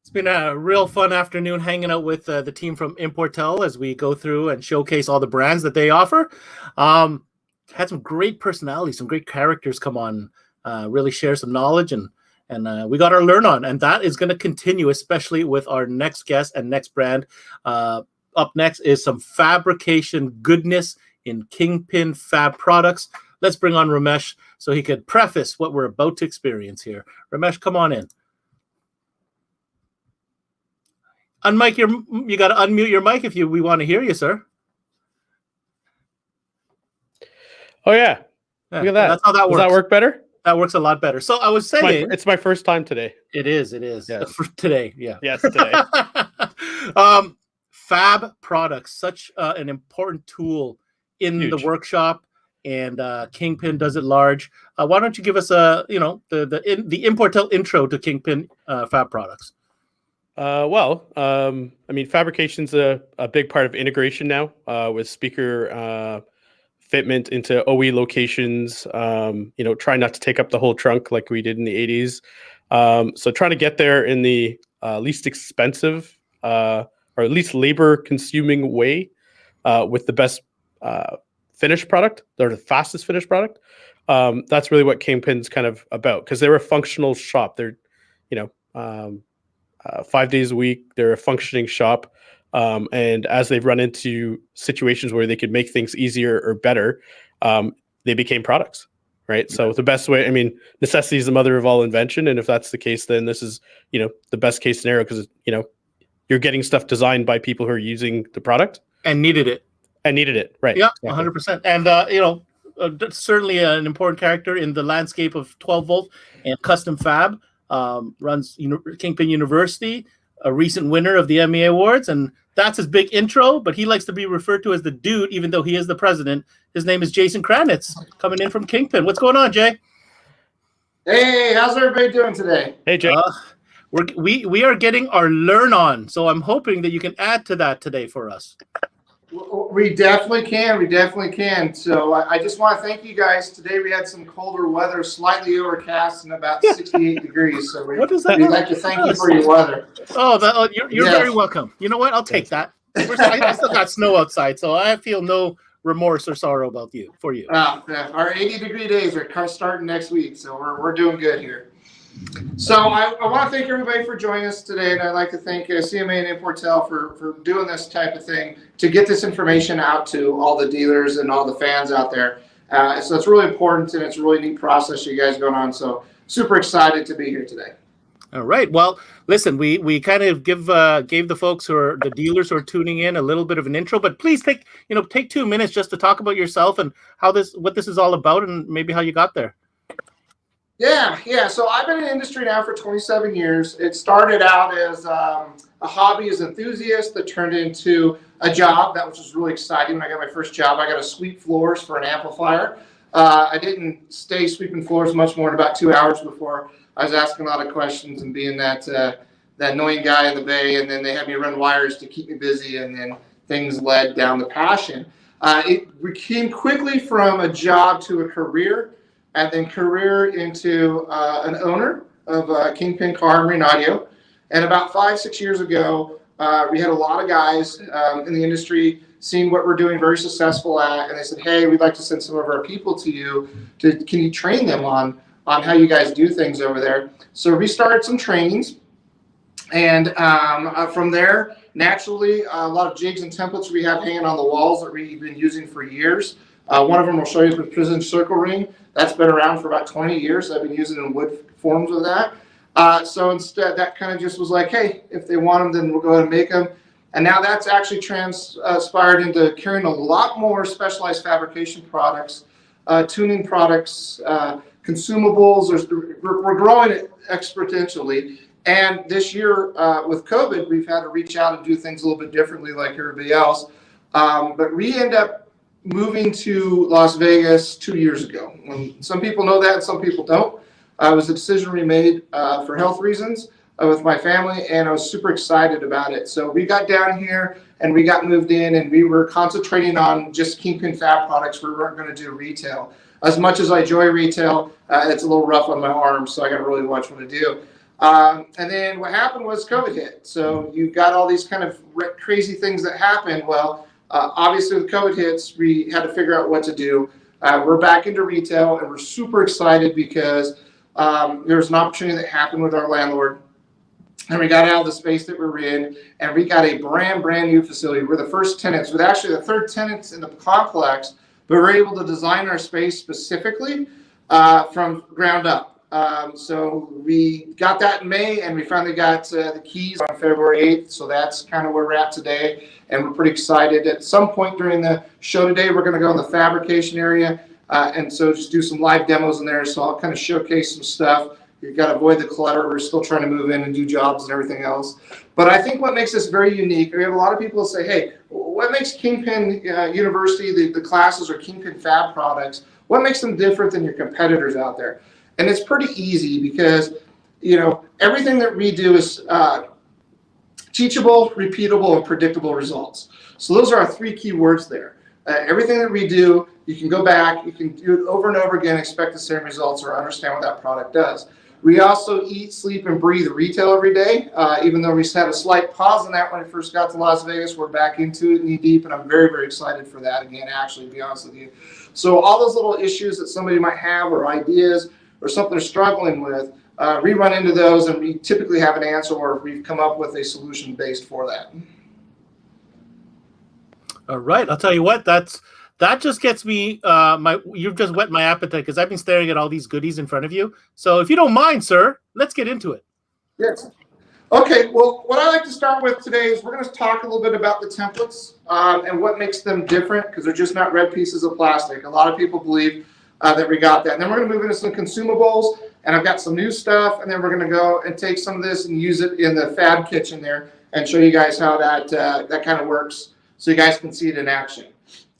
It's been a real fun afternoon hanging out with the team from Importel as we go through and showcase all the brands that they offer. Um, Had some great personalities, some great characters come on, really share some knowledge, and we got our learn on, and that is going to continue, especially with our next guest and next brand. Up next is some fabrication goodness in Kingpin Fab products. Let's bring on Ramesh so he could preface what we're about to experience here. Ramesh, come on in. Unmic you got to unmute your mic if we want to hear you, sir. Oh yeah, look at that. That's how that works. Does that work better? That works a lot better. So I was saying, it's my first time today. It is. Yes. For today. Yeah. Yes, today. Fab products, such an important tool in Huge. the workshop, and Kingpin does it large. Why don't you give us the Importel intro to Kingpin Fab products? I mean, fabrication's a big part of integration now with speaker fitment into OE locations. Try not to take up the whole trunk like we did in the 80s. So trying to get there in the least expensive or at least labor-consuming way with the best finished product or the fastest finished product. That's really what Kingpin's kind of about, because they're a functional shop. They're, 5 days a week. They're a functioning shop. And as they've run into situations where they could make things easier or better, they became products, right? Yeah. So the best way, I mean, necessity is the mother of all invention. And if that's the case, then this is, the best case scenario, because, you're getting stuff designed by people who are using the product. And needed it. Right. Yeah, 100%. And, certainly an important character in the landscape of 12 volt and custom fab. Runs Kingpin University, a recent winner of the Emmy Awards, and that's his big intro, but he likes to be referred to as the dude, even though he is the president. His name is Jason Kranitz, coming in from Kingpin. What's going on, Jay? Hey, how's everybody doing today? Hey, Jay. We are getting our learn on, so I'm hoping that you can add to that today for us. We definitely can. So I just want to thank you guys. Today we had some colder weather, slightly overcast and about 68 degrees. So we'd like to thank you for your weather. Oh, you're very welcome. You know what? I'll take that. I still got snow outside, so I feel no remorse or sorrow for you. Our 80-degree days are starting next week, so we're doing good here. So I want to thank everybody for joining us today, and I'd like to thank CMA and Importel for doing this type of thing to get this information out to all the dealers and all the fans out there. So it's really important, and it's a really neat process you guys going on. So super excited to be here today. All right. Well, listen, we kind of gave the folks the dealers who are tuning in a little bit of an intro, but please take 2 minutes just to talk about yourself and what this is all about, and maybe how you got there. Yeah. So I've been in the industry now for 27 years. It started out as a hobby as an enthusiast that turned into a job. That was just really exciting. When I got my first job, I got to sweep floors for an amplifier. I didn't stay sweeping floors much more than about 2 hours before I was asking a lot of questions and being that annoying guy in the bay. And then they had me run wires to keep me busy, and then things led down the passion. It became quickly from a job to a career, and then career into an owner of Kingpin Car and Marine Audio. And about 5-6 years ago, we had a lot of guys in the industry seeing what we're doing very successful at, and they said, hey, we'd like to send some of our people to you. Can you train them on how you guys do things over there? So we started some trainings, and from there, naturally, a lot of jigs and templates we have hanging on the walls that we've been using for years. One of them will show you the prison circle ring. That's been around for about 20 years. I've been using in wood forms of that. So instead, that kind of just was like, hey, if they want them, then we'll go ahead and make them. And now that's actually transpired into carrying a lot more specialized fabrication products, tuning products, consumables. We're growing it exponentially. And this year with COVID, we've had to reach out and do things a little bit differently like everybody else. But we end up moving to Las Vegas 2 years ago. Some people know that and some people don't. It was a decision we made for health reasons with my family, and I was super excited about it. So we got down here and we got moved in, and we were concentrating on just Kingpin Fab products. We weren't going to do retail. As much as I enjoy retail, it's a little rough on my arms, so I got to really watch what I do. And then what happened was COVID hit. So you got all these kind of crazy things that happened. Well, obviously with COVID hits, we had to figure out what to do. We're back into retail, and we're super excited because there was an opportunity that happened with our landlord. And we got out of the space that we were in, and we got a brand new facility. We're the first tenants, with actually the third tenants in the complex, but we're able to design our space specifically from ground up. So we got that in May, and we finally got the keys on February 8th. So that's kind of where we're at today, and we're pretty excited. At some point during the show today, we're going to go in the fabrication area, and so just do some live demos in there. So I'll kind of showcase some stuff. You've got to avoid the clutter. We're still trying to move in and do jobs and everything else. But I think what makes this very unique, we have a lot of people say, hey, what makes Kingpin University, the classes or Kingpin Fab products, what makes them different than your competitors out there? And it's pretty easy because, you know, everything that we do is teachable, repeatable, and predictable results. So those are our three key words there. Everything that we do, you can go back, you can do it over and over again, expect the same results or understand what that product does. We also eat, sleep, and breathe retail every day. Even though we had a slight pause in that when I first got to Las Vegas, we're back into it knee deep, and I'm very, very excited for that again, actually, to be honest with you. So all those little issues that somebody might have or ideas or something they're struggling with, we run into those, and we typically have an answer or we've come up with a solution based for that. All right, I'll tell you what, that just gets me you've just whet my appetite because I've been staring at all these goodies in front of you. So if you don't mind, sir, let's get into it. Yes. Okay, well, what I like to start with today is we're going to talk a little bit about the templates and what makes them different, because they're just not red pieces of plastic. A lot of people believe that we got that. And then we're going to move into some consumables, and I've got some new stuff, and then we're going to go and take some of this and use it in the fab kitchen there and show you guys how that kind of works so you guys can see it in action.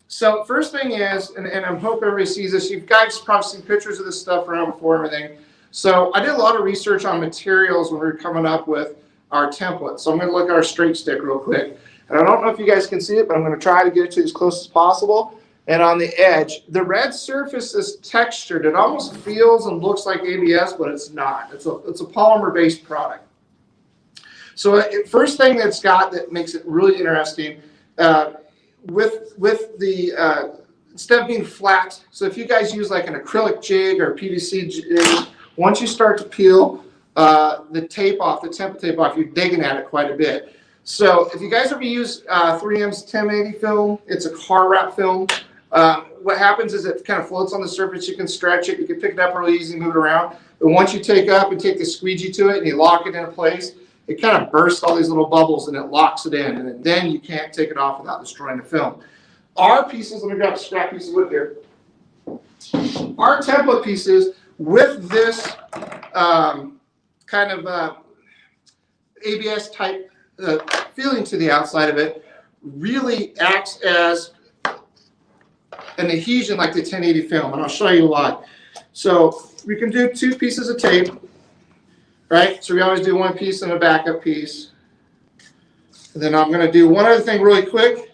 So first thing is, and I hope everybody sees this, you guys probably seen pictures of this stuff around before everything. So I did a lot of research on materials when we were coming up with our template. So I'm going to look at our straight stick real quick. And I don't know if you guys can see it, but I'm going to try to get it to as close as possible. And on the edge, the red surface is textured. It almost feels and looks like ABS, but it's not. It's a polymer-based product. So first thing that's got that makes it really interesting, with the instead of being flat, so if you guys use like an acrylic jig or PVC jig, once you start to peel the tape off, the template tape off, you're digging at it quite a bit. So if you guys ever use 3M's 1080 film, it's a car wrap film. What happens is it kind of floats on the surface. You can stretch it, you can pick it up really easy, move it around. But once you take up and take the squeegee to it and you lock it in place, it kind of bursts all these little bubbles and it locks it in, and then you can't take it off without destroying the film. Our pieces, let me grab a scrap piece of wood here. Our template pieces with this kind of ABS type feeling to the outside of it really acts as an adhesion like the 1080 film, and I'll show you why. So we can do two pieces of tape, right? So we always do one piece and a backup piece. And then I'm going to do one other thing really quick,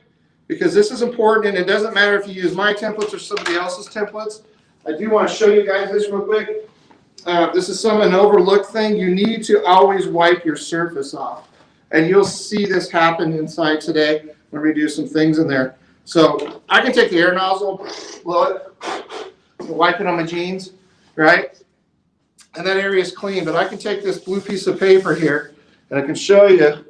because this is important, and it doesn't matter if you use my templates or somebody else's templates. I do want to show you guys this real quick. This is an overlooked thing. You need to always wipe your surface off. And you'll see this happen inside today when we do some things in there. So I can take the air nozzle, blow it, and wipe it on my jeans, right? And that area is clean, but I can take this blue piece of paper here, and I can show you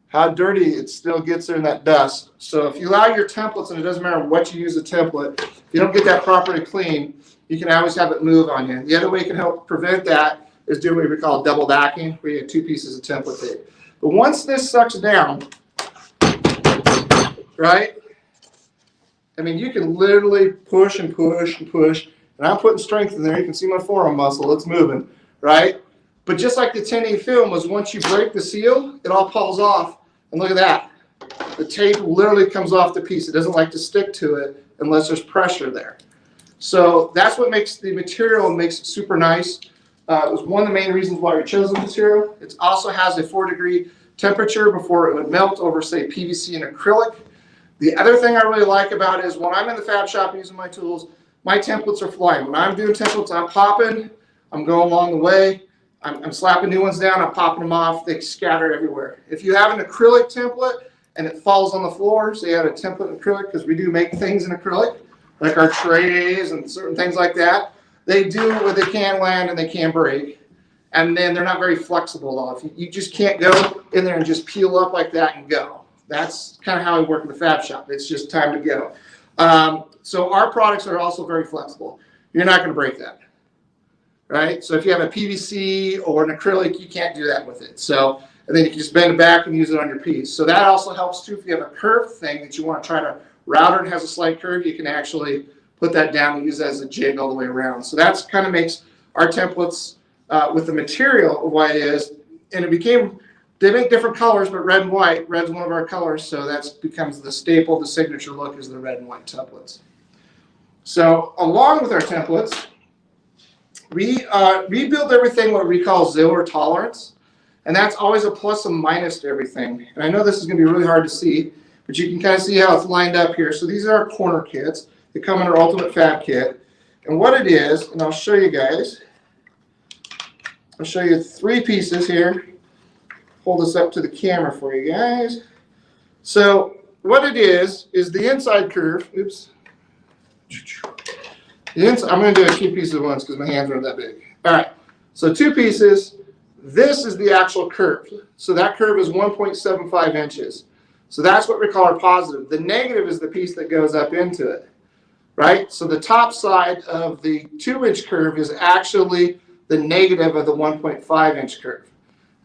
how dirty it still gets there in that dust. So if you allow your templates, and it doesn't matter what you use a template, if you don't get that properly clean, you can always have it move on you. The other way you can help prevent that is do what we call double backing, where you have two pieces of template tape. But once this sucks down, right? I mean, you can literally push and push and push, and I'm putting strength in there. You can see my forearm muscle, it's moving, right? But just like the 1080 film was, once you break the seal, it all falls off. And look at that. The tape literally comes off the piece. It doesn't like to stick to it unless there's pressure there. So that's what makes the material, makes it super nice. It was one of the main reasons why we chose the material. It also has a 4-degree temperature before it would melt over, say, PVC and acrylic. The other thing I really like about it is when I'm in the fab shop using my tools, my templates are flying. When I'm doing templates, I'm popping, I'm going along the way. I'm slapping new ones down, I'm popping them off, they scatter everywhere. If you have an acrylic template and it falls on the floor, so you have a template in acrylic, because we do make things in acrylic, like our trays and certain things like that, they do what they can land and they can break. And then they're not very flexible at all. You just can't go in there and just peel up like that and go. That's kind of how we work in the fab shop. It's just time to go. So our products are also very flexible. You're not going to break that, right? So if you have a PVC or an acrylic, you can't do that with it. So, and then you can just bend it back and use it on your piece. So that also helps too. If you have a curved thing that you want to try to route it and has a slight curve, you can actually put that down and use it as a jig all the way around. So that's kind of makes our templates with the material of what it is. And it became, they make different colors, but red and white. Red's one of our colors, so that becomes the staple, the signature look is the red and white templates. So along with our templates, we build everything what we call zero tolerance, and that's always a plus and minus to everything. And I know this is going to be really hard to see, but you can kind of see how it's lined up here. So these are our corner kits. They come in our Ultimate Fab Kit. And what it is, and I'll show you guys, I'll show you 3 pieces here. Hold this up to the camera for you guys. So what it is the inside curve. Oops. The inside, I'm going to do a 2 pieces at once because my hands aren't that big. All right. So 2 pieces. This is the actual curve. So that curve is 1.75 inches. So that's what we call our positive. The negative is the piece that goes up into it, right? So the top side of the 2-inch curve is actually the negative of the 1.5-inch curve.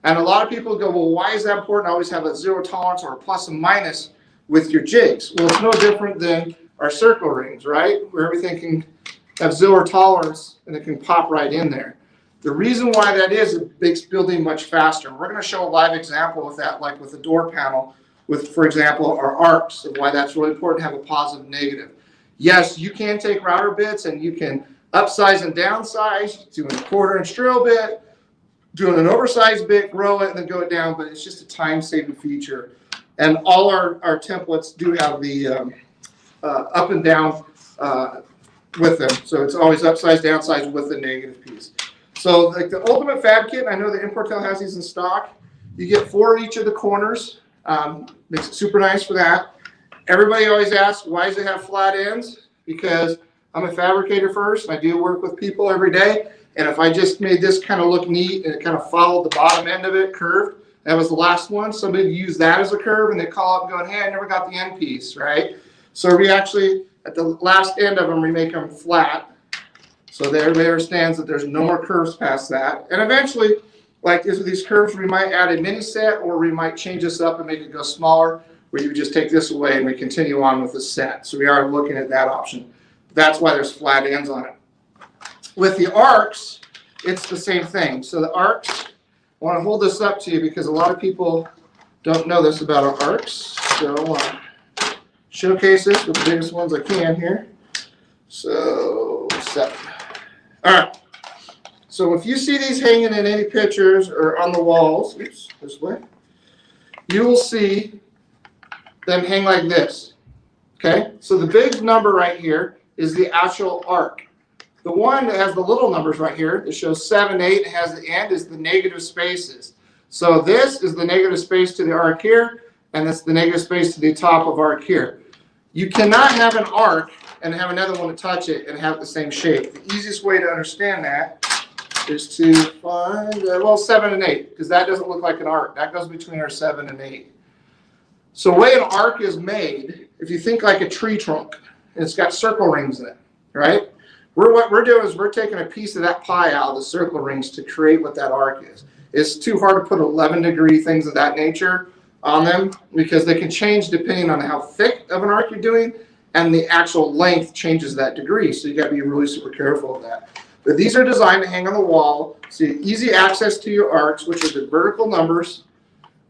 And a lot of people go, well, why is that important? I always have a zero tolerance or a plus and minus with your jigs. Well, it's no different than our circle rings, right? Where everything can have zero tolerance and it can pop right in there. The reason why that is, it makes building much faster. We're going to show a live example of that, like with the door panel, with, for example, our arcs, of why that's really important to have a positive negative. Yes, you can take router bits and you can upsize and downsize, doing a 1/4-inch drill bit, doing an oversized bit, grow it, and then go it down, but it's just a time-saving feature. And all our templates do have the up and down with them. So it's always upsize, downsize with the negative piece. So like the Ultimate Fab Kit, I know that Importel has these in stock. You get 4 at each of the corners. Makes it super nice for that. Everybody always asks, why does it have flat ends? Because I'm a fabricator first, and I do work with people every day. And if I just made this kind of look neat and it kind of followed the bottom end of it curved, that was the last one. Somebody used that as a curve and they call up going, hey, I never got the end piece, right? So we actually, at the last end of them, we make them flat. So everybody understands that there's no more curves past that. And eventually, like these curves, we might add a mini set or we might change this up and make it go smaller, where you just take this away and we continue on with the set. So we are looking at that option. That's why there's flat ends on it. With the arcs, it's the same thing. So the arcs, I want to hold this up to you because a lot of people don't know this about our arcs. So I want to showcase this with the biggest ones I can here. So 7. All right. So if you see these hanging in any pictures or on the walls, oops, this way, you will see them hang like this. Okay? So the big number right here is the actual arc. The one that has the little numbers right here, that shows 7, 8, and has the end, is the negative spaces. So this is the negative space to the arc here, and that's the negative space to the top of arc here. You cannot have an arc and have another one to touch it and have the same shape. The easiest way to understand that is to find, well, 7 and 8, because that doesn't look like an arc. That goes between our 7 and 8. So the way an arc is made, if you think like a tree trunk, and it's got circle rings in it, right? What we're doing is we're taking a piece of that pie out of the circle rings to create what that arc is. It's too hard to put 11-degree things of that nature on them because they can change depending on how thick of an arc you're doing, and the actual length changes that degree. So you got to be really super careful of that. But these are designed to hang on the wall, so you have easy access to your arcs, which are the vertical numbers,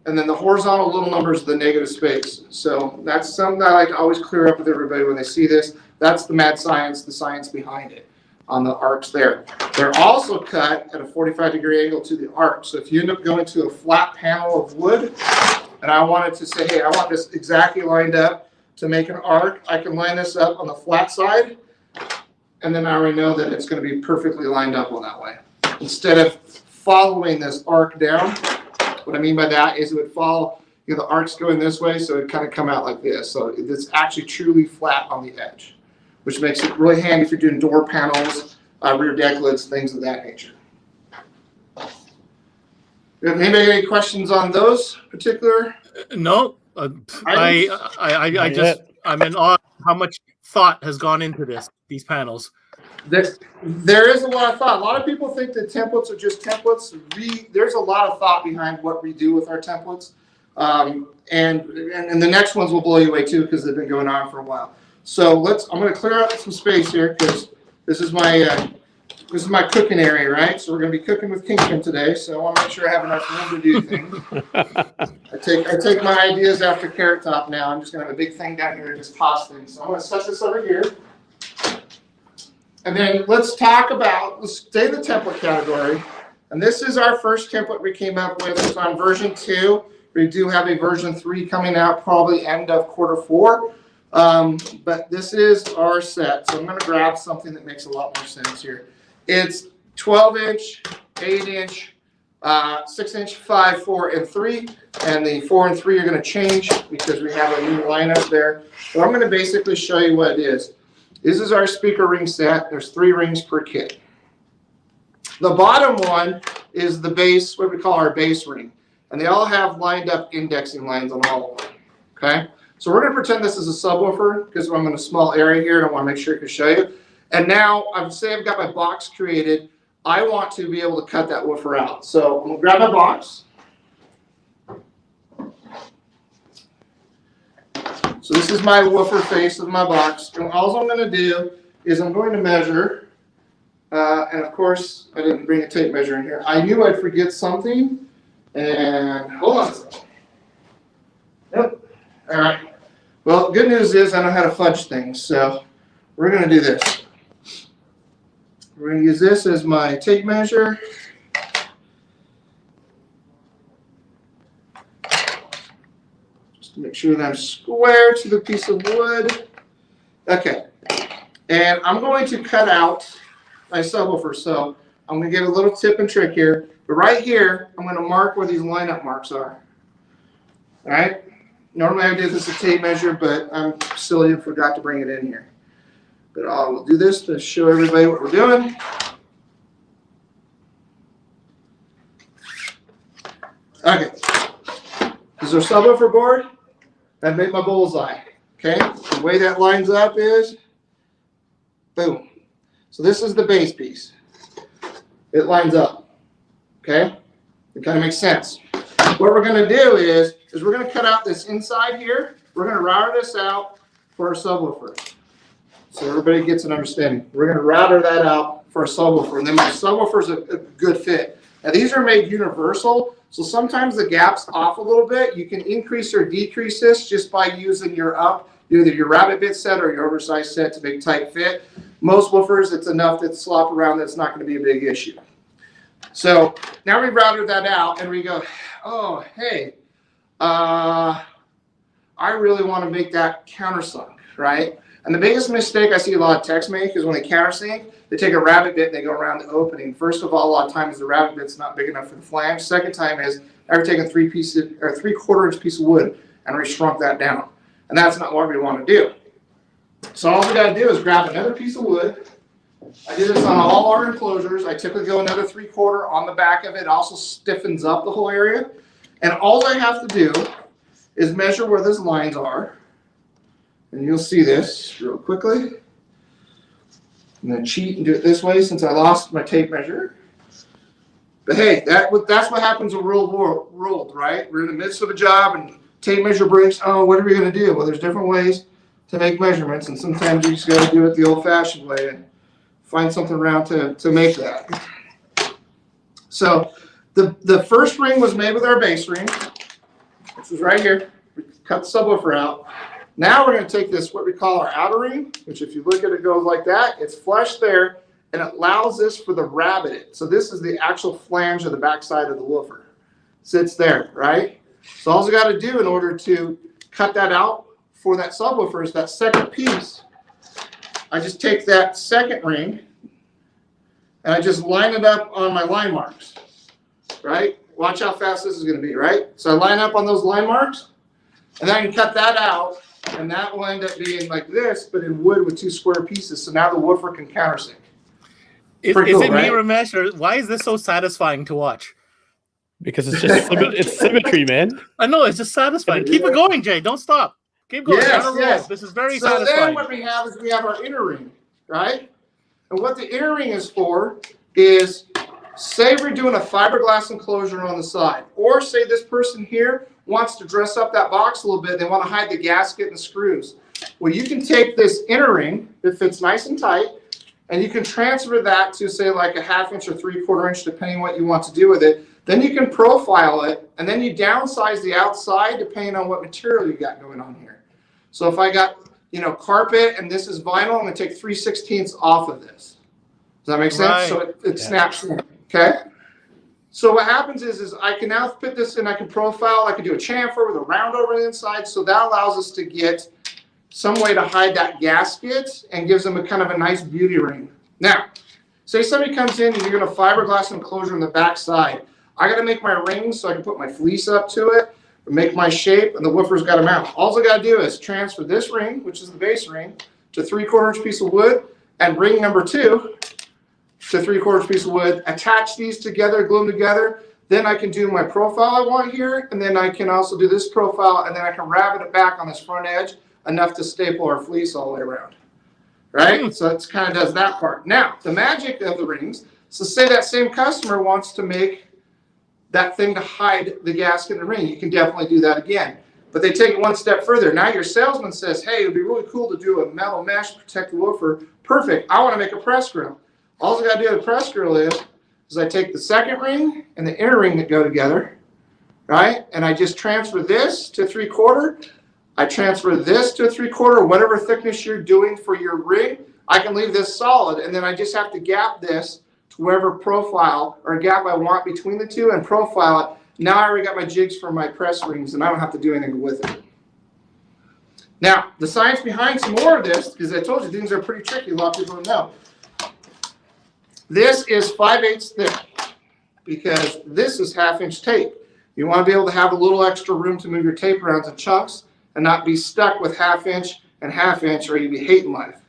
and then the horizontal little numbers are the negative space. So that's something that I like to always clear up with everybody when they see this. That's the mad science, the science behind it on the arcs there. They're also cut at a 45-degree angle to the arc. So if you end up going to a flat panel of wood, and I wanted to say, hey, I want this exactly lined up to make an arc, I can line this up on the flat side, and then I already know that it's going to be perfectly lined up on that way. Instead of following this arc down. What I mean by that is it would follow, the arc's going this way, so it kind of come out like this. So it's actually truly flat on the edge, which makes it really handy if you're doing door panels, rear deck lids, things of that nature. Anybody have any questions on those particular? No, I'm in awe of how much thought has gone into these panels. There is a lot of thought. A lot of people think that templates are just templates. There's a lot of thought behind what we do with our templates. And the next ones will blow you away too, because they've been going on for a while. So I'm going to clear out some space here, because this is my cooking area, right? So we're going to be cooking with Kingpin today. So I want to make sure I have enough room to do things. I take my ideas after Carrot Top now. I'm just going to have a big thing down here and just toss things. So I'm going to set this over here. And then let's stay in the template category. And this is our first template we came up with. It's on version 2. We do have a version 3 coming out probably end of quarter 4. But this is our set. So I'm going to grab something that makes a lot more sense here. It's 12-inch, 8-inch, 6-inch, 5, 4, and 3. And the 4 and 3 are going to change because we have a new lineup there. So I'm going to basically show you what it is. This is our speaker ring set. There's 3 rings per kit. The bottom one is the base, what we call our base ring. And they all have lined up indexing lines on all of them. Okay? So we're going to pretend this is a subwoofer because I'm in a small area here and I want to make sure I can show you. And now, I've got my box created. I want to be able to cut that woofer out. So I'm going to grab my box. So this is my woofer face of my box. And all I'm going to do is I'm going to measure. And of course, I didn't bring a tape measure in here. I knew I'd forget something. And hold on a second. Yep. All right. Well, good news is I know how to fudge things. So we're going to do this. We're going to use this as my tape measure. Just to make sure that I'm square to the piece of wood. Okay. And I'm going to cut out my subwoofer. So I'm going to give a little tip and trick here. But right here, I'm going to mark where these lineup marks are. All right? Normally I do this with a tape measure, but I'm silly and forgot to bring it in here. But I'll do this to show everybody what we're doing. Okay. This is our subwoofer board. I've made my bullseye. Okay. The way that lines up is boom. So this is the base piece. It lines up. Okay. It kind of makes sense. What we're going to do is we're going to cut out this inside here. We're going to router this out for our subwoofer. So everybody gets an understanding. We're going to router that out for a subwoofer. And then my subwoofer is a good fit. Now these are made universal. So sometimes the gap's off a little bit. You can increase or decrease this just by using either your rabbit bit set or your oversized set to make tight fit. Most woofers, it's enough to slop around that's not going to be a big issue. So now we routed that out and we go, oh, hey, I really want to make that countersunk, right? And the biggest mistake I see a lot of techs make is when they countersink, they take a rabbit bit and they go around the opening. First of all, a lot of times the rabbit bit's not big enough for the flange. Second time is I've taken 3/4 inch piece of wood and re-shrunk that down. And that's not what we want to do. So all we got to do is grab another piece of wood. I do this on all our enclosures. I typically go another 3/4 on the back of it. It also stiffens up the whole area. And all I have to do is measure where those lines are. And you'll see this real quickly. I'm going to cheat and do it this way since I lost my tape measure. But hey, that's what happens in real world, right? We're in the midst of a job and tape measure breaks. Oh, what are we going to do? Well, there's different ways to make measurements, and sometimes you just got to do it the old-fashioned way and find something around to make that. So the first ring was made with our base ring, which is right here. We cut the subwoofer out. Now we're going to take this, what we call our outer ring, which if you look at it goes like that. It's flush there, and it allows this for the rabbit. So this is the actual flange of the backside of the woofer. Sits there, right? So all you got to do in order to cut that out for that subwoofer is that second piece. I just take that second ring, and I just line it up on my line marks. right? Watch how fast this is going to be, right? So I line up on those line marks, and then I can cut that out, and that will end up being like this, but in wood with 2 square pieces. So now the woofer can countersink. Is cool, it right? me, Ramesh, or why is this so satisfying to watch? Because it's just it's symmetry, man. I know, it's just satisfying. Keep it going, Jay. Don't stop. Keep going. Yes, On a roll. yes. This is very So satisfying. then what we have is we have our inner ring, right? And what the inner ring is for is, say we're doing a fiberglass enclosure on the side, or say this person here wants to dress up that box a little bit. They want to hide the gasket and the screws. Well, you can take this inner ring that fits nice and tight, and you can transfer that to, say, like a 1/2 inch or 3/4 inch, depending on what you want to do with it. Then you can profile it, and then you downsize the outside depending on what material you got going on here. So if I got, carpet and this is vinyl, I'm going to take 3/16 off of this. Does that make sense? Right. So it snaps in, okay? So what happens is I can now put this in, I can profile, I can do a chamfer with a round over the inside, so that allows us to get some way to hide that gasket and gives them a kind of a nice beauty ring. Now, say somebody comes in and you're going to fiberglass enclosure on the back side. I got to make my rings so I can put my fleece up to it, make my shape, and the woofer's got to mount. All I got to do is transfer this ring, which is the base ring, to 3/4 inch piece of wood, and ring number 2 to 3/4 inch piece of wood, attach these together, glue them together. Then I can do my profile I want here, and then I can also do this profile, and then I can rabbet it back on this front edge enough to staple our fleece all the way around. Right? So it kind of does that part. Now, the magic of the rings, so say that same customer wants to make that thing to hide the gasket in the ring. You can definitely do that again. But they take it one step further. Now your salesman says, hey, it would be really cool to do a metal mesh to protect the woofer. Perfect. I want to make a press grill. All I got to do with the press grill is I take the second ring and the inner ring that go together, right? And I just transfer this to 3/4. I transfer this to 3/4, whatever thickness you're doing for your ring. I can leave this solid, and then I just have to gap this to wherever profile or gap I want between the two and profile it. Now I already got my jigs for my press rings, and I don't have to do anything with it. Now, the science behind some more of this, because I told you things are pretty tricky, a lot of people don't know. This is 5/8 thick because this is 1/2 inch tape. You want to be able to have a little extra room to move your tape around to chunks and not be stuck with 1/2 inch and 1/2 inch, or you'd be hating life.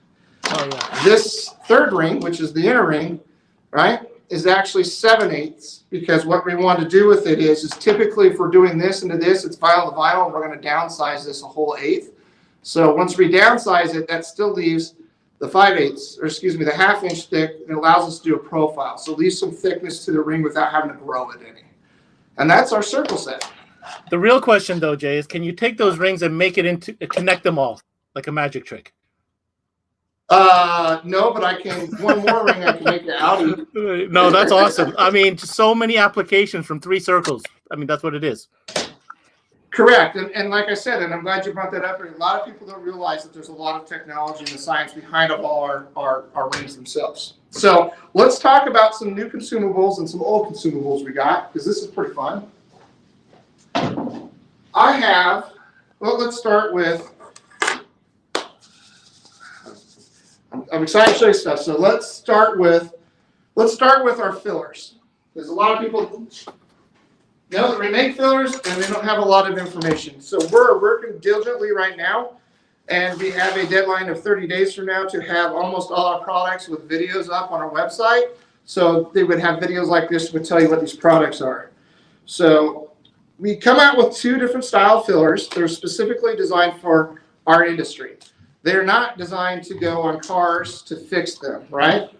Oh, yeah. This third ring, which is the inner ring, right, is actually 7/8 because what we want to do with it is typically if we're doing this into this, it's vinyl to vinyl, and we're going to downsize this a whole 1/8. So once we downsize it, that still leaves the 5/8, or excuse me, the 1/2 inch thick, and allows us to do a profile. So leave some thickness to the ring without having to grow it any. And that's our circle set. The real question, though, Jay, is can you take those rings and make it into connect them all like a magic trick? No, but I can, one more ring, I can make it Audi. No, that's awesome. I mean, just so many applications from 3 circles. I mean, that's what it is. Correct. And like I said, and I'm glad you brought that up, a lot of people don't realize that there's a lot of technology and the science behind of all our rings themselves. So let's talk about some new consumables and some old consumables we got, because this is pretty fun. I have, well, let's start with, I'm excited to show you stuff. So let's start with our fillers. There's a lot of people know that we make fillers and they don't have a lot of information. So we're working diligently right now, and we have a deadline of 30 days from now to have almost all our products with videos up on our website. So they would have videos like this that would tell you what these products are. So we come out with 2 different style fillers. They're specifically designed for our industry. They're not designed to go on cars to fix them, right?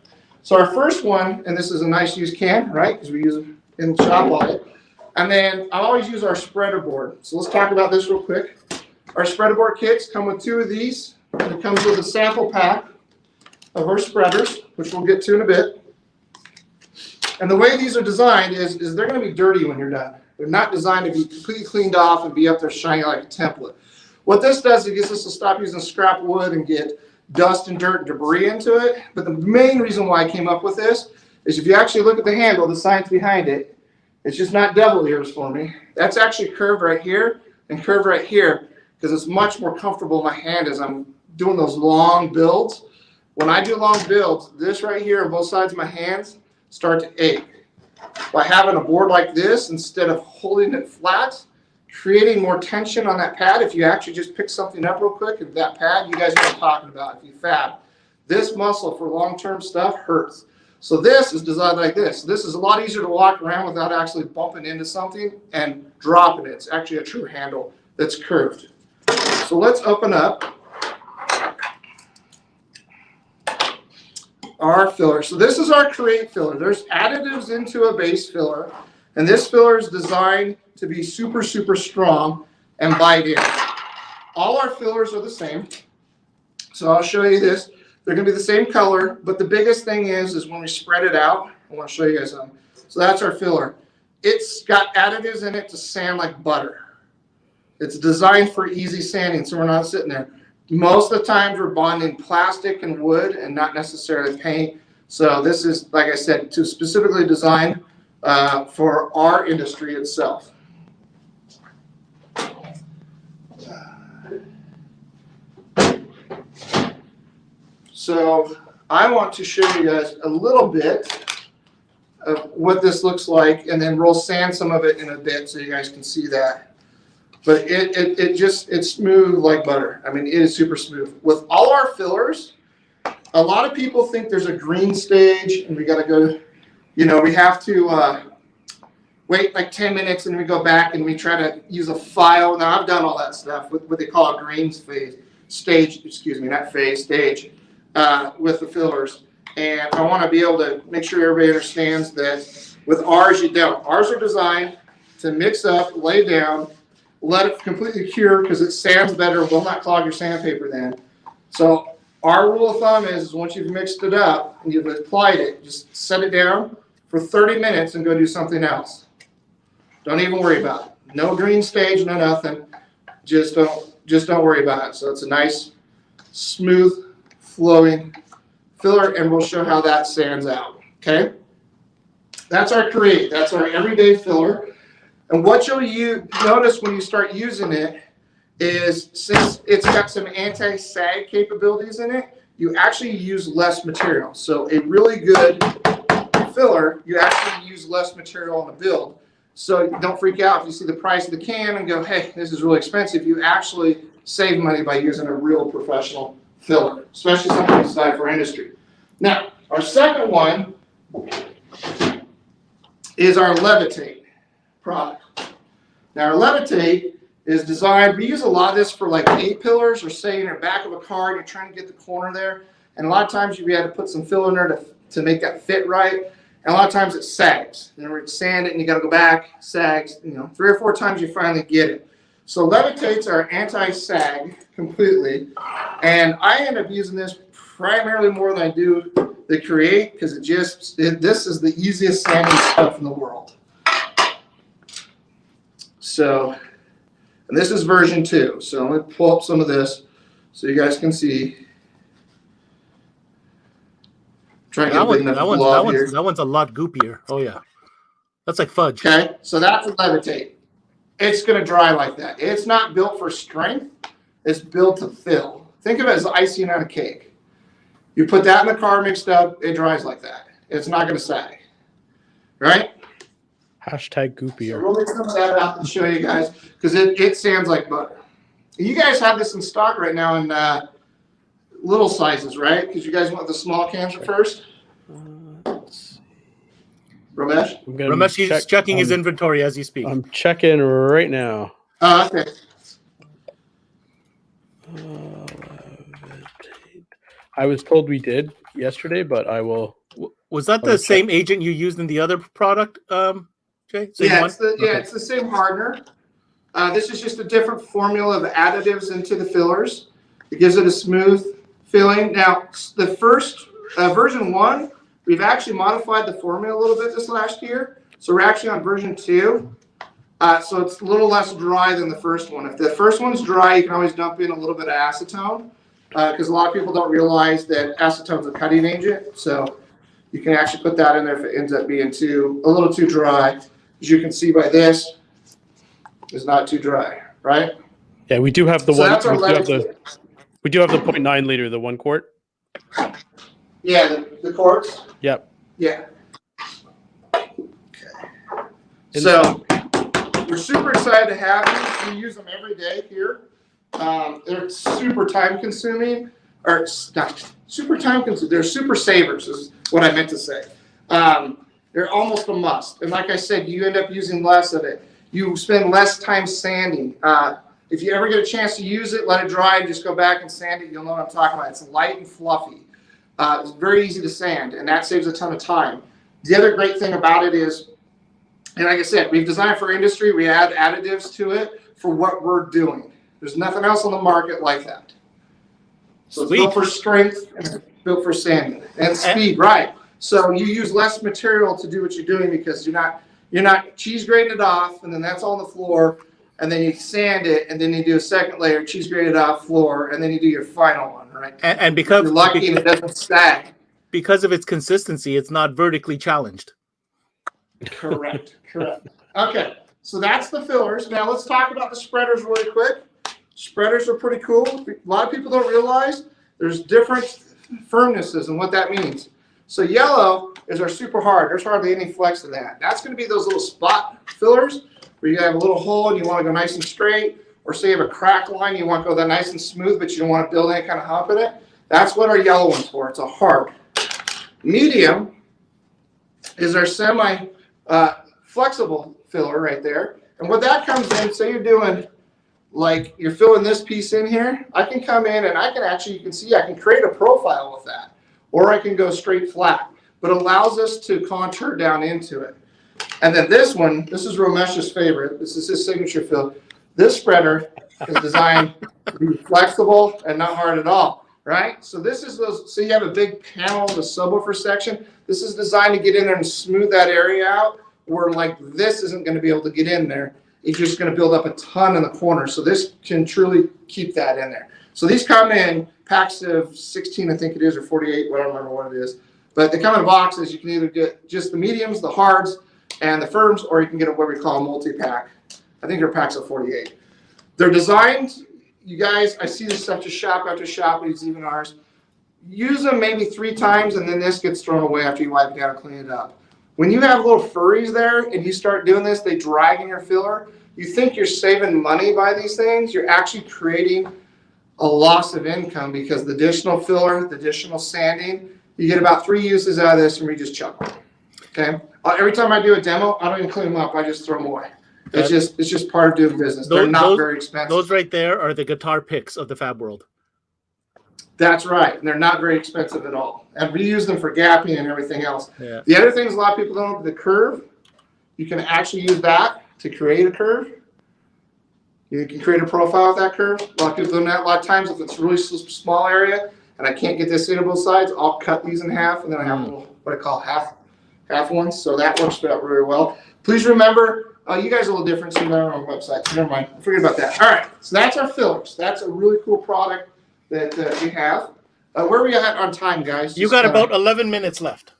So our first one, and this is a nice used can, right? Because we use them in the shop audit. And then I always use our spreader board. So let's talk about this real quick. Our spreader board kits come with 2 of these. And it comes with a sample pack of our spreaders, which we'll get to in a bit. And the way these are designed is they're going to be dirty when you're done. They're not designed to be completely cleaned off and be up there shining like a template. What this does, it gets us to stop using scrap wood and get dust and dirt and debris into it. But the main reason why I came up with this is if you actually look at the handle, the science behind it, it's just not devil ears for me. That's actually curved right here and curved right here because it's much more comfortable in my hand as I'm doing those long builds. When I do long builds, this right here on both sides of my hands start to ache. by having a board like this instead of holding it flat, creating more tension on that pad. If you actually just pick something up real quick at that pad, you guys know what I'm talking about. If you fab, this muscle for long-term stuff hurts. So this is designed like this. This is a lot easier to walk around without actually bumping into something and dropping it. It's actually a true handle that's curved. So let's open up our filler. So this is our create filler. There's additives into a base filler, and this filler is designed to be super, super strong and bite in. All our fillers are the same. So I'll show you this. They're going to be the same color, but the biggest thing is when we spread it out, I want to show you guys something. So that's our filler. It's got additives in it to sand like butter. It's designed for easy sanding, so we're not sitting there. Most of the times we're bonding plastic and wood and not necessarily paint. So this is, like I said, to specifically designed for our industry itself. So I want to show you guys a little bit of what this looks like, and then we'll sand some of it in a bit so you guys can see that. But it's smooth like butter. I mean, it is super smooth. With all our fillers, a lot of people think there's a green stage and we got to go, we have to wait like 10 minutes and we go back and we try to use a file. Now I've done all that stuff with what they call a green stage, with the fillers. And I want to be able to make sure everybody understands that with ours, you don't. Ours are designed to mix up, lay down, let it completely cure because it sands better, will not clog your sandpaper then. So our rule of thumb is once you've mixed it up and you've applied it, just set it down for 30 minutes and go do something else. Don't even worry about it. No green stage, no nothing. Just don't worry about it. So it's a nice, smooth, flowing filler, and we'll show how that sands out. Okay? That's our create. That's our everyday filler. And what you'll notice when you start using it is since it's got some anti-sag capabilities in it, you actually use less material. So a really good filler, you actually use less material on the build. So don't freak out if you see the price of the can and go, hey, this is really expensive. You actually save money by using a real professional filler, especially something designed for industry. Now, our second one is our Levitate product. Now, our Levitate is designed, we use a lot of this for like A-pillars, or say in the back of a car, you're trying to get the corner there. And a lot of times you have to put some fill in there to make that fit right. And a lot of times it sags. Then we sand it and you got to go back, sags, 3 or 4 times you finally get it. So Levitates are anti-sag completely. And I end up using this primarily more than I do the Create because this is the easiest sanding stuff in the world. So, and this is version 2. So I'm going to pull up some of this so you guys can see. Try to get a big enough blob here. That one's a lot goopier. Oh yeah, that's like fudge. Okay, so that's a Levitate. It's going to dry like that. It's not built for strength. It's built to fill. Think of it as icing on a cake. You put that in the car mixed up, it dries like that. It's not going to sag, right? Hashtag goopier. So we'll mix some of that out and show you guys because it sands like butter. You guys have this in stock right now in little sizes, right? Because you guys want the small cans first. Ramesh? Ramesh, he's checking his inventory as you speak. I'm checking right now. Okay. I was told we did yesterday, but I will. Was that the same agent you used in the other product, Jay? Yeah, it's the same hardener. This is just a different formula of additives into the fillers. It gives it a smooth filling. Now, the first version 1, we've actually modified the formula a little bit this last year. So we're actually on version 2. So it's a little less dry than the first one. If the first one's dry, you can always dump in a little bit of acetone because a lot of people don't realize that acetone's a cutting agent. So you can actually put that in there if it ends up being a little too dry. As you can see by this, it's not too dry, right? Yeah, we do have the one. That's our We do have the 0.9 liter, the 1 quart. Yeah, the quarts. Yep. Yeah. So we're super excited to have these. We use them every day here. They're super time consuming, or not super time consuming. They're super savers is what I meant to say. They're almost a must. And like I said, you end up using less of it. You spend less time sanding. If you ever get a chance to use it, let it dry and just go back and sand it. You'll know what I'm talking about. It's light and fluffy. It's very easy to sand, and that saves a ton of time. The other great thing about it is, and like I said, we've designed for industry. We add additives to it for what we're doing. There's nothing else on the market like that. So it's built for strength and it's built for sanding and speed, right? So you use less material to do what you're doing because you're not cheese grating it off, and then that's on the floor, and then you sand it, and then you do a second layer, cheese grated off floor, and then you do your final one, right? And because you're lucky and it doesn't stack. Because of its consistency, it's not vertically challenged. Correct. Okay, so that's the fillers. Now let's talk about the spreaders really quick. Spreaders are pretty cool. A lot of people don't realize there's different firmnesses and what that means. So yellow is our super hard. There's hardly any flex in that. That's going to be those little spot fillers where you have a little hole and you want to go nice and straight, or say you have a crack line, you want to go that nice and smooth, but you don't want to build any kind of hump in it. That's what our yellow one's for. It's a hard. Medium is our semi flexible filler right there. And what that comes in, say you're doing, like you're filling this piece in here, I can come in and I can actually, you can see I can create a profile with that. Or I can go straight flat, but it allows us to contour down into it. And then this one, this is Ramesh's favorite. This is his signature fill. This spreader is designed to be flexible and not hard at all, right? So this is those, so you have a big panel, the subwoofer section. This is designed to get in there and smooth that area out, where like this isn't going to be able to get in there. It's just going to build up a ton in the corner. So this can truly keep that in there. So these come in packs of 16, I think it is, or 48, I don't remember what it is. But they come in boxes. You can either get just the mediums, the hards, and the firms, or you can get what we call a multi-pack. I think they're packs of 48. They're designed, you guys, I see this stuff just shop after shop, it's even ours. Use them maybe 3 times, and then this gets thrown away after you wipe it down and clean it up. When you have little furries there and you start doing this, they drag in your filler. You think you're saving money by these things. You're actually creating a loss of income because the additional filler, the additional sanding, you get about 3 uses out of this and we just chuck them. Okay. Every time I do a demo, I don't even clean them up. I just throw them away. It's just part of doing business. They're not very expensive. Those right there are the guitar picks of the fab world. That's right. And they're not very expensive at all. And we use them for gapping and everything else. Yeah. The other thing is a lot of people don't know the curve. You can actually use that to create a curve. You can create a profile with that curve. A lot of people don't know that. A lot of times if it's a really small area and I can't get this in both sides, I'll cut these in half and then I have what I call half ones. So that works out really well. Please remember, you guys are a little different, so you're on our website. Never mind. Forget about that. All right. So that's our fillers. That's a really cool product that we have. Where are we at on time, guys? You got about 11 minutes left.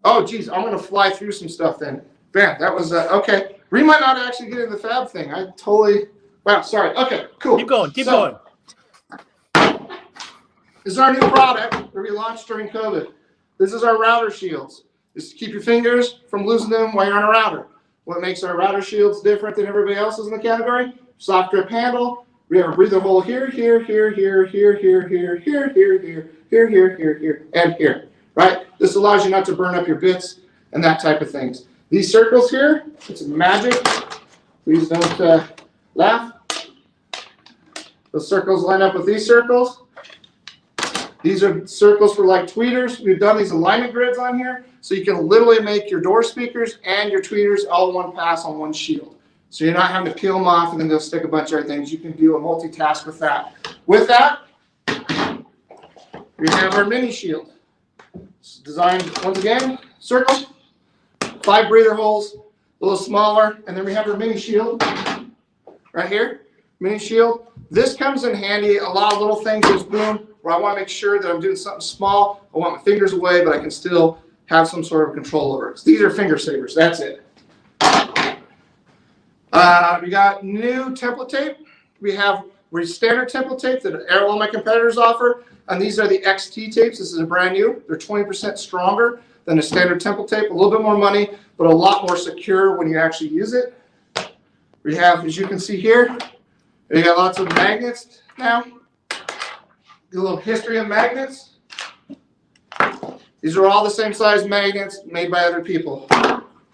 Oh, geez. I'm going to fly through some stuff then. Bam. That was, okay. We might not actually get in the fab thing. I totally, wow, sorry. Okay, cool. Keep going. Keep going. This is our new product that we launched during COVID. This is our router shields. Just to keep your fingers from losing them while you're on a router. What makes our router shields different than everybody else's in the category? Soft grip handle. We have a breather hole here, here, here, here, here, here, here, here, here, here, here, here, here, and here. Right? This allows you not to burn up your bits and that type of things. These circles here, it's magic. Please don't laugh. The circles line up with these circles. These are circles for like tweeters. We've done these alignment grids on here, so you can literally make your door speakers and your tweeters all in one pass on one shield. So you're not having to peel them off and then they'll stick a bunch of other things. You can do a multitask with that. With that, we have our mini shield. It's designed, once again, circle, 5 breather holes, a little smaller, and then we have our mini shield right here. Mini shield. This comes in handy. A lot of little things, just boom, where I want to make sure that I'm doing something small. I want my fingers away, but I can still have some sort of control over it. So these are finger savers. That's it. We got new template tape. We have standard template tape that all my competitors offer, and these are the XT tapes. This is a brand new. They're 20% stronger than a standard temple tape. A little bit more money, but a lot more secure when you actually use it. We have, as you can see here, we got lots of magnets now. A little history of magnets. These are all the same size magnets made by other people.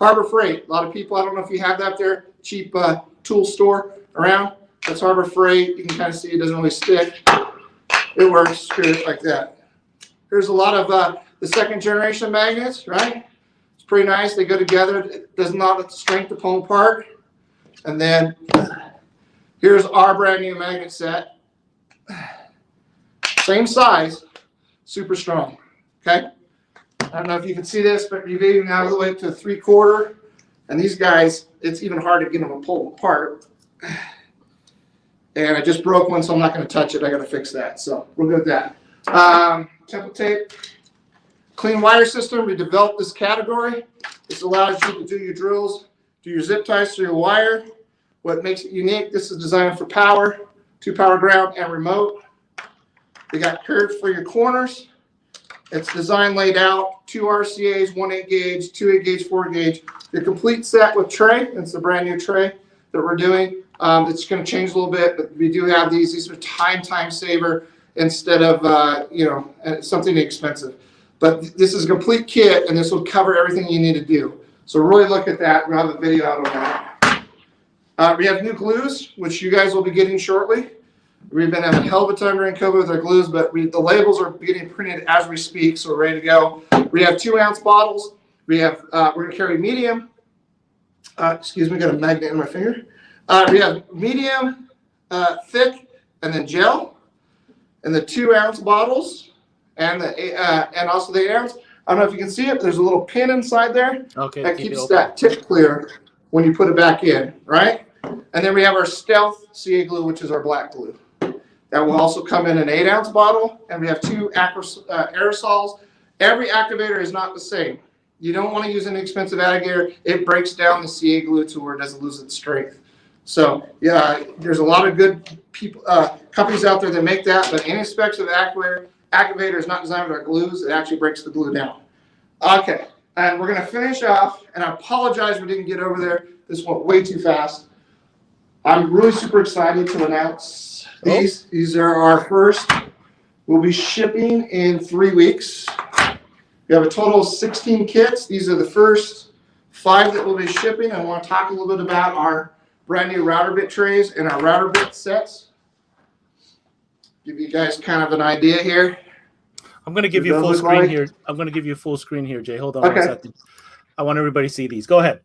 Harbor Freight. A lot of people, I don't know if you have that there, cheap tool store around. That's Harbor Freight. You can kind of see it doesn't really stick. It works good like that. Here's a lot of the second generation magnets, right? It's pretty nice. They go together. It does not have the strength to pull them apart. And then here's our brand new magnet set. Same size, super strong. Okay. I don't know if you can see this, but you've even now all the way up to 3/4. And these guys, it's even hard to get them to pull them apart. And I just broke one, so I'm not going to touch it. I got to fix that. So we'll go with that. Temple tape, clean wire system. We developed this category. This allows you to do your drills, do your zip ties through your wire. What makes it unique, this is designed for power, 2-power ground and remote. They got curves for your corners. It's designed laid out, 2 RCAs, 1 8-gauge, 2 8-gauge, 4 gauge. The complete set with tray. It's the brand new tray that we're doing. It's going to change a little bit, but we do have these. These are time saver instead of something expensive. But this is a complete kit, and this will cover everything you need to do. So really look at that. We'll have a video out on that. We have new glues, which you guys will be getting shortly. We've been having a hell of a time during COVID with our glues, but the labels are getting printed as we speak, so we're ready to go. We have 2-ounce bottles. We have we're going to carry medium. Excuse me, got a magnet in my finger. We have medium, thick, and then gel, and the 2-ounce bottles, and also the 8-ounce. I don't know if you can see it, but there's a little pin inside there that keeps that tip clear when you put it back in, right? And then we have our Stealth CA glue, which is our black glue. That will also come in an 8-ounce bottle, and we have 2 aerosols. Every activator is not the same. You don't want to use an expensive activator. It breaks down the CA glue to where it doesn't lose its strength. So yeah, there's a lot of good people, companies out there that make that, but any specs of activator is not designed with our glues. It actually breaks the glue down. Okay, and we're going to finish off, and I apologize we didn't get over there. This went way too fast. I'm really super excited to announce these. These are our first. We'll be shipping in 3 weeks. We have a total of 16 kits. These are the first 5 that we'll be shipping. I want to talk a little bit about our brand new router bit trays and our router bit sets. Give you guys kind of an idea here. I'm going to give you full screen here. I'm going to give you full screen here, Jay. Hold on 1 second. I want everybody to see these. Go ahead.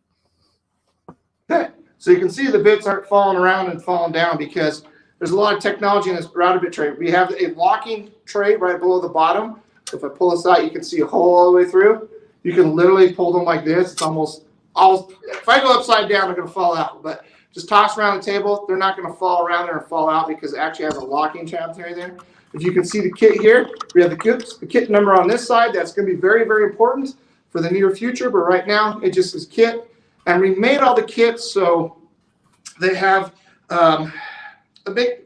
Okay. So you can see the bits aren't falling around and falling down because there's a lot of technology in this router bit tray. We have a locking tray right below the bottom. If I pull this out, you can see a hole all the way through. You can literally pull them like this. It's almost, if I go upside down, they're going to fall out. But just toss around the table. They're not going to fall around there and fall out because it actually has a locking tab tray there. If you can see the kit here, we have the kit number on this side. That's going to be very, very important for the near future. But right now, it just is kit. And we made all the kits so they have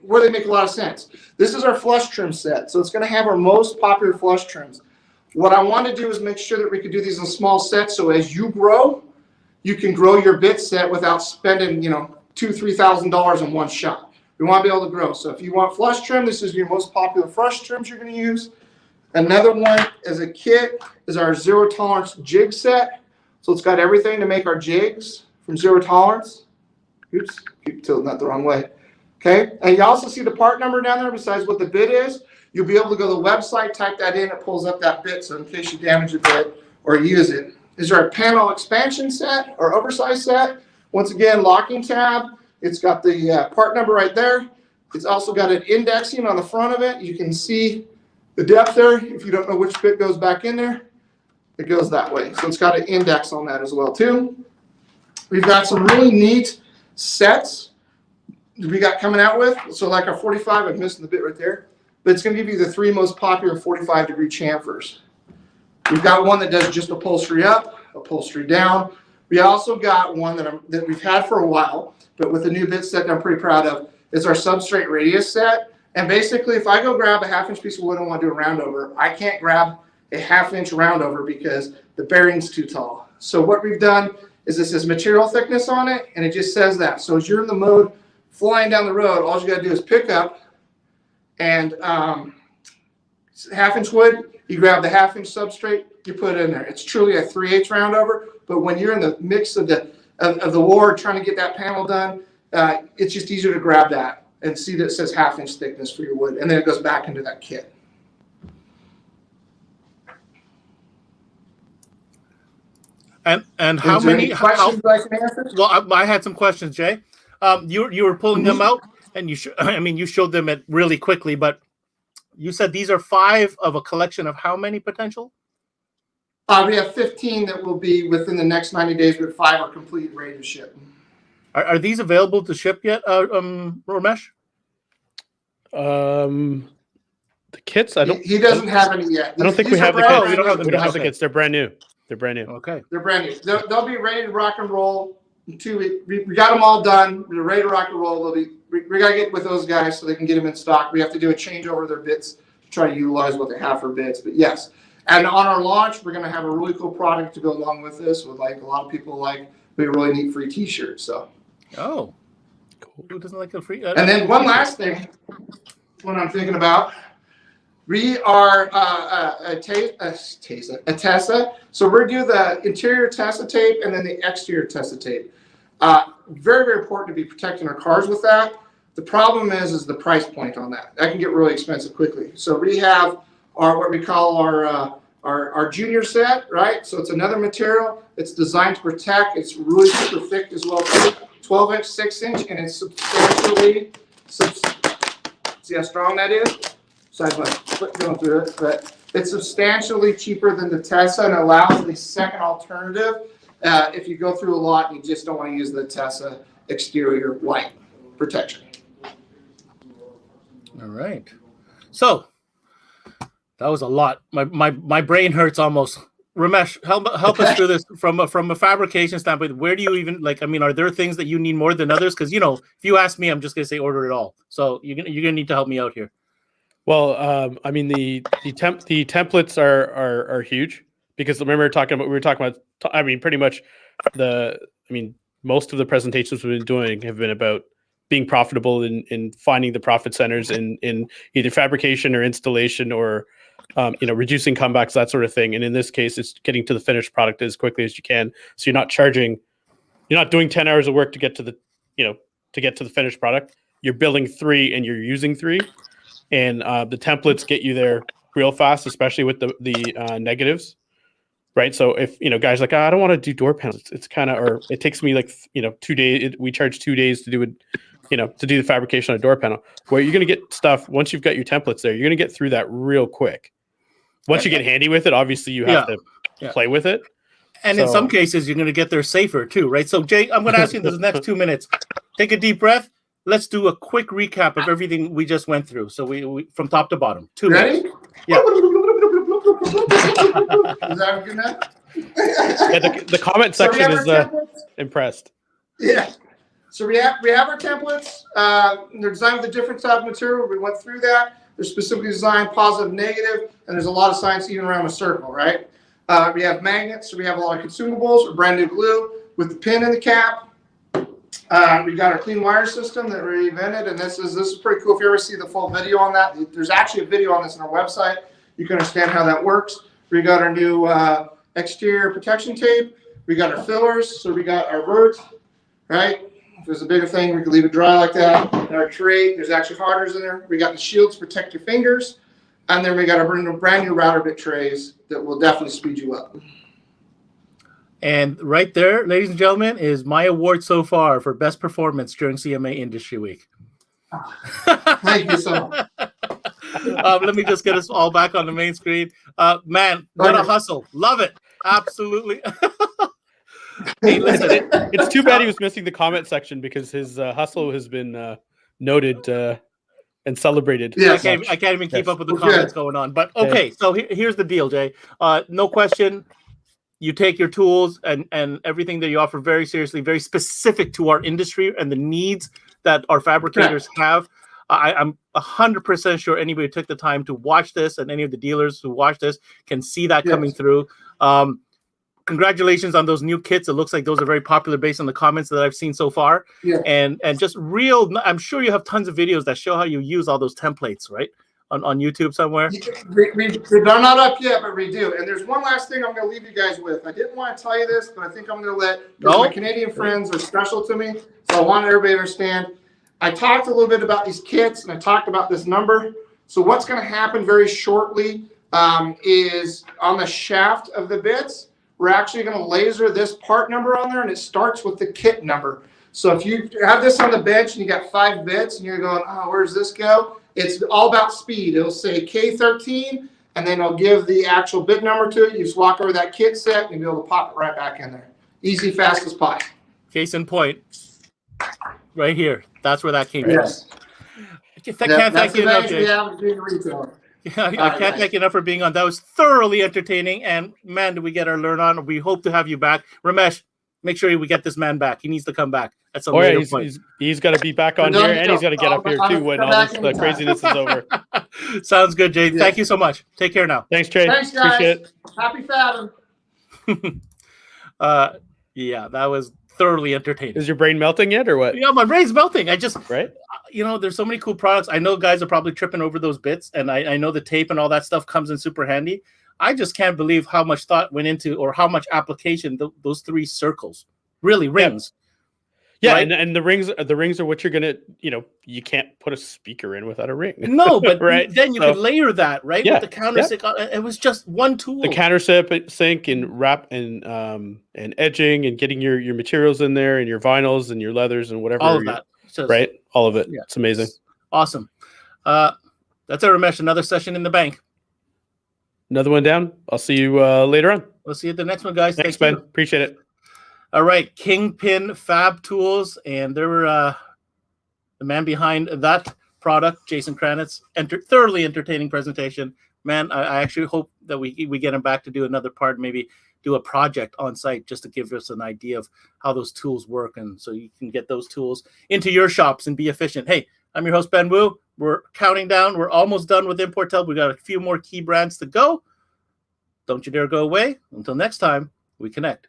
where they make a lot of sense. This is our flush trim set. So it's going to have our most popular flush trims. What I want to do is make sure that we can do these in small sets. So as you grow, you can grow your bit set without spending, $2,000 to $3,000 in one shot. We want to be able to grow. So if you want flush trim, this is your most popular flush trims you're going to use. Another one as a kit is our 0 tolerance jig set. So it's got everything to make our jigs from 0 tolerance. Oops, keep tilting that the wrong way. Okay, and you also see the part number down there besides what the bit is. You'll be able to go to the website, type that in, it pulls up that bit, so in case you damage a bit or use it. Is there a panel expansion set or oversized set? Once again, locking tab. It's got the part number right there. It's also got an indexing on the front of it. You can see the depth there. If you don't know which bit goes back in there, it goes that way. So it's got an index on that as well too. We've got some really neat sets we got coming out with. So like our 45, I'm missing the bit right there, but it's going to give you the 3 most popular 45-degree chamfers. We've got one that does just upholstery up, upholstery down. We also got one that we've had for a while, but with the new bit set that I'm pretty proud of, is our substrate radius set. And basically, if I go grab a 1/2-inch piece of wood and want to do a round over, I can't grab a 1/2-inch round over because the bearing's too tall. So what we've done is this says material thickness on it, and it just says that. So as you're in the mode flying down the road, all you got to do is pick up and 1/2-inch wood. You grab the 1/2-inch substrate, you put it in there. It's truly a 3/8 round over, but when you're in the mix of the war trying to get that panel done, it's just easier to grab that and see that it says 1/2-inch thickness for your wood, and then it goes back into that kit. And how many questions I can answer? Well, I had some questions, Jay. You were pulling them out, and you showed them it really quickly, but you said these are 5 of a collection of how many potential? We have 15 that will be within the next 90 days, but 5 are complete and ready to ship. Are these available to ship yet, Ramesh? The kits, I don't. He doesn't have any yet. I don't think we have the kits. We don't have the kits. They're brand new. They're brand new. Okay. They're brand new. They'll be ready to rock and roll in 2 weeks. We got them all done. They're ready to rock and roll. We got to get with those guys so they can get them in stock. We have to do a changeover of their bits to try to utilize what they have for bits. But yes, and on our launch, we're going to have a really cool product to go along with this. With like a lot of people like we really neat free T-shirts. So. Oh. Cool. Who doesn't like a free? And then one last thing, what I'm thinking about. We are a Tessa. So we're do the interior Tessa tape and then the exterior Tessa tape. Very, very important to be protecting our cars with that. The problem is the price point on that. That can get really expensive quickly. So we have what we call our junior set, right? So it's another material. It's designed to protect. It's really super thick as well, 12-inch, 6-inch, and it's substantially. See how strong that is? Besides my foot going through it, but it's substantially cheaper than the Tessa and allows the second alternative if you go through a lot and you just don't want to use the Tessa exterior white protection. All right. So that was a lot. My brain hurts almost. Ramesh, help us through this from a fabrication standpoint. Where do you even are there things that you need more than others? Because if you ask me, I'm just gonna say order it all. So you're gonna need to help me out here. Well, the templates are huge because remember we were talking about pretty much most of the presentations we've been doing have been about being profitable in finding the profit centers in either fabrication or installation or reducing comebacks, that sort of thing. And in this case, it's getting to the finished product as quickly as you can. So you're not doing 10 hours of work to get to the finished product. You're building 3 and you're using 3. And the templates get you there real fast, especially with the negatives, right? So if guys like I don't want to do door panels, it's kind of, or it takes me 2 days. We charge 2 days to do it, to do the fabrication on a door panel. Where you're going to get stuff once you've got your templates there, you're going to get through that real quick. Once you get handy with it, obviously you have to play with it. And in some cases, you're going to get there safer too, right? So Jay, I'm going to ask you in the next 2 minutes. Take a deep breath. Let's do a quick recap of everything we just went through. So we from top to bottom. 2 minutes. Yeah. Is that good enough? The comment section is impressed. Yeah. So we have our templates. They're designed with a different type of material. We went through that. They're specifically designed positive, negative, and there's a lot of science even around a circle, right? We have magnets. So we have a lot of consumables or brand new glue with the pin in the cap. We got our clean wire system that we invented, and this is pretty cool. If you ever see the full video on that, there's actually a video on this on our website. You can understand how that works. We got our new exterior protection tape. We got our fillers. So we got our verts, right? If there's a bigger thing, we can leave it dry like that. And our tray, there's actually harders in there. We got the shields to protect your fingers. And then we got our brand new router bit trays that will definitely speed you up. And right there, ladies and gentlemen, is my award so far for best performance during CMA Industry Week. Thank you so much. Let me just get us all back on the main screen. Man, what a hustle. Love it. Absolutely. Hey, listen. It's too bad he was missing the comment section because his hustle has been noted and celebrated. Yeah, I can't even keep up with the comments going on. But okay, so here's the deal, Jay. No question. You take your tools and everything that you offer very seriously, very specific to our industry and the needs that our fabricators have. I'm 100% sure anybody who took the time to watch this and any of the dealers who watch this can see that coming through. congratulations on those new kits. It looks like those are very popular based on the comments that I've seen so far. Yeah. And just real, I'm sure you have tons of videos that show how you use all those templates, right? On YouTube somewhere. They're not up yet, but we do. And there's one last thing I'm going to leave you guys with. I didn't want to tell you this, but I think I'm going to let, because my Canadian friends are special to me. So I want everybody to understand. I talked a little bit about these kits and I talked about this number. So what's going to happen very shortly is on the shaft of the bits, we're actually going to laser this part number on there, and it starts with the kit number. So if you have this on the bench and you got 5 bits and you're going, oh, where's this go? It's all about speed. It'll say K13, and then it'll give the actual bit number to it. You just walk over that kit set and you'll be able to pop it right back in there. Easy, fast as pie. Case in point, right here. That's where that came from. Yes. I can't thank you enough, Jay. I can't thank you enough for being on. That was thoroughly entertaining, and man, did we get our learn on. We hope to have you back. Ramesh, make sure we get this man back. He needs to come back at some later point. He's got to be back on here, and he's got to get up here too when all this craziness is over. Sounds good, Jay. Yeah. Thank you so much. Take care now. Thanks, Trey. Thanks, guys. Appreciate it. Happy fathom. Yeah, that was thoroughly entertaining. Is your brain melting yet, or what? Yeah, my brain's melting. I just, right? There's so many cool products. I know guys are probably tripping over those bits, and I know the tape and all that stuff comes in super handy. I just can't believe how much thought went into, or how much application those 3 circles really rings. Yeah, right? and the rings are what you're gonna, you can't put a speaker in without a ring. No, but right? Then you could layer that, right? Yeah, with the countersink. It was just one tool. The countersink and wrap and edging and getting your materials in there and your vinyls and your leathers and whatever. All of that. Right? All of it. Yeah. It's amazing. Awesome. That's it, Ramesh. Another session in the bank. Another one down. I'll see you later on. We'll see you at the next one, guys. Thanks, Ben. Appreciate it. All right. Kingpin Fab Tools. And they're the man behind that product, Jason Kranitz. Thoroughly entertaining presentation. Man, I actually hope that we get him back to do another part, maybe do a project on site just to give us an idea of how those tools work, and so you can get those tools into your shops and be efficient. Hey, I'm your host, Ben Wu. We're counting down. We're almost done with Importel. We got a few more key brands to go. Don't you dare go away. Until next time, we connect.